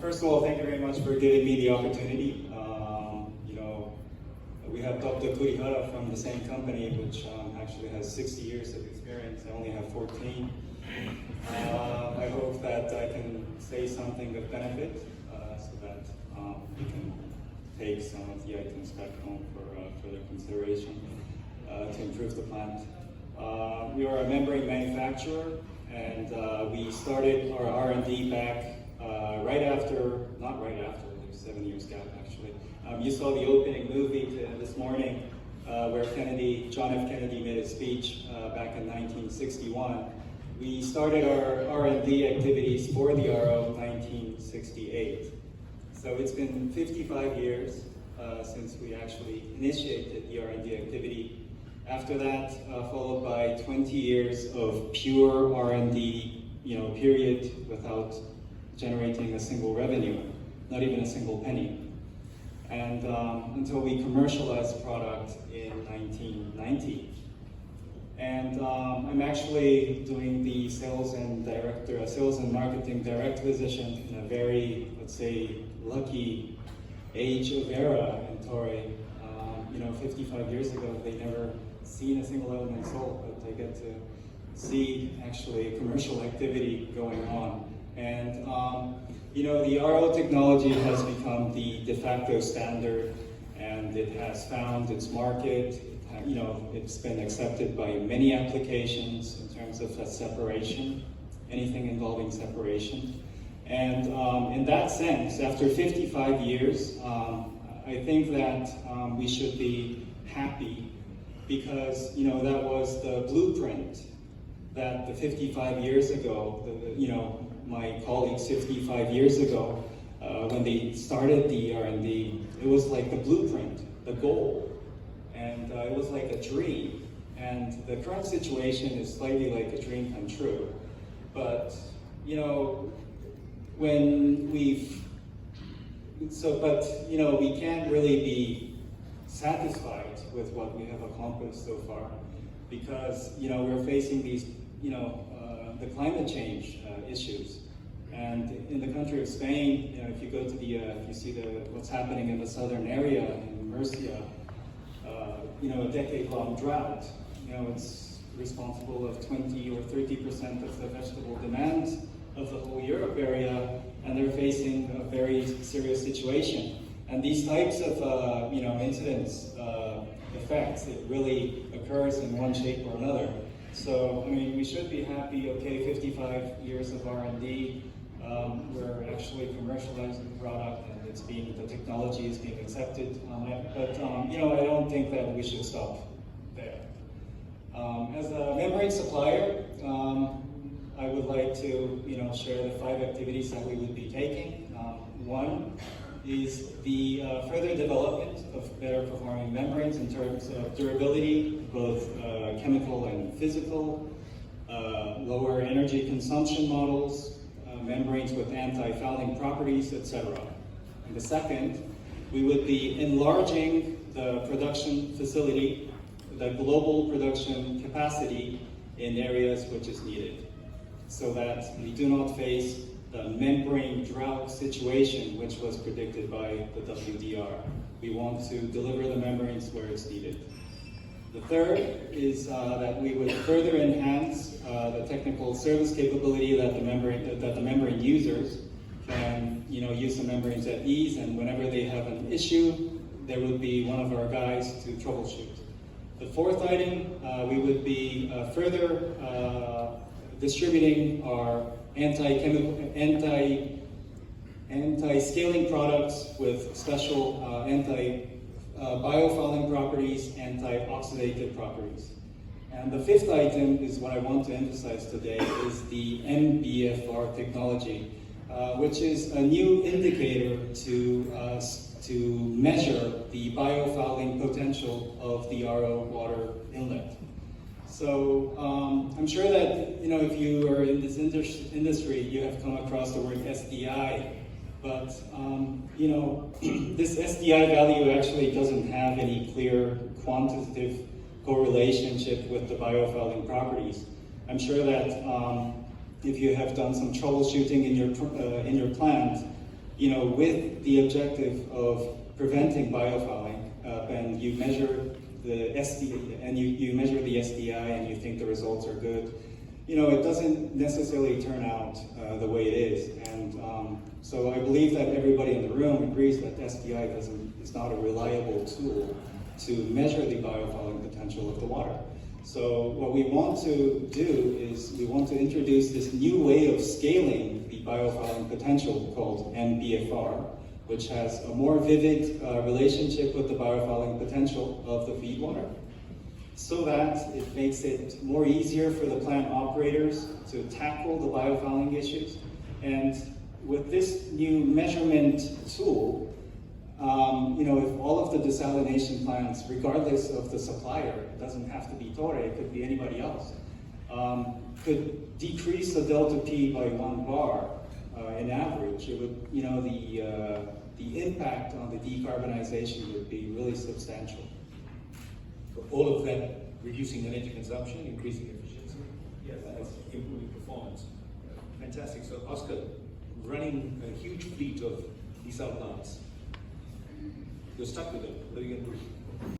First of all, thank you very much for giving me the opportunity. We have Dr. Kurihara from the same company, which actually has 60 years of experience. I only have 14. I hope that I can say something of benefit so that we can take some of the items back home for further consideration to improve the plant. We are a membrane manufacturer, and we started our R&D back not right after, like 7 years gap actually. You saw the opening movie this morning where John F. Kennedy made a speech back in 1961. We started our R&D activities for the RO in 1968. So it's been 55 years since we actually initiated the R&D activity. After that, followed by 20 years of pure R&D, period, without generating a single revenue, not even a single penny. And until we commercialized the product in 1990. And I'm actually doing the sales and marketing direct position in a very, let's say, lucky age of era in Toray. 55 years ago, they never seen a single element sold, but they get to see actually commercial activity going on. And the RO technology has become the de facto standard, and it has found its market. It's been accepted by many applications in terms of separation, anything involving separation. And in that sense, after 55 years, I think that we should be happy because, that was the blueprint that the 55 years ago, my colleagues 55 years ago, when they started the R&D, it was like the blueprint, the goal, and it was like a dream. And the current situation is slightly like a dream come true. But, we can't really be satisfied with what we have accomplished so far because, we're facing these, the climate change issues. And in the country of Spain, if you go to you see what's happening in the southern area in Murcia, a decade-long drought. It's responsible of 20 or 30% of the vegetable demand of the whole Europe area, and they're facing a very serious situation. And these types of incidents, effects, it really occurs in one shape or another. So, we should be happy, okay, 55 years of R&D, we're actually commercializing the product and the technology is being accepted. But I don't think that we should stop there. As a membrane supplier, I would like to, share the 5 activities that we would be taking. One is the further development of better performing membranes in terms of durability, both chemical and physical, lower energy consumption models, membranes with anti-fouling properties, etc. And the second, we would be enlarging the production facility, the global production capacity in areas which is needed, so that we do not face the membrane drought situation which was predicted by the WDR. We want to deliver the membranes where it's needed. The third is that we would further enhance the technical service capability that the membrane users can use the membranes at ease, and whenever they have an issue, there would be one of our guys to troubleshoot. The fourth item, we would be further distributing our anti-scaling products with special biofouling properties, anti-oxidative properties. And the fifth item is what I want to emphasize today, is the MBFR technology, which is a new indicator to measure the biofouling potential of the RO water inlet. So I'm sure that if you are in this industry, you have come across the word SDI, but this SDI value actually doesn't have any clear quantitative correlationship with the biofouling properties. I'm sure that if you have done some troubleshooting in your plant, with the objective of preventing biofouling, and you measure the SDI and you measure the SDI and you think the results are good, it doesn't necessarily turn out the way it is. And so I believe that everybody in the room agrees that SDI is not a reliable tool to measure the biofouling potential of the water. So what we want to do is we want to introduce this new way of scaling the biofouling potential called MBFR, which has a more vivid relationship with the biofouling potential of the feed water, so that it makes it more easier for the plant operators to tackle the biofouling issues. And with this new measurement tool, if all of the desalination plants, regardless of the supplier, it doesn't have to be Toray, it could be anybody else, could decrease the delta P by 1 bar in average, it would, the impact on the decarbonization would be really substantial. So all of that, reducing energy consumption, increasing efficiency, Yes. improving performance. Fantastic. So Oscar, running a huge fleet of desal plants, you're stuck with them. What are you going to do?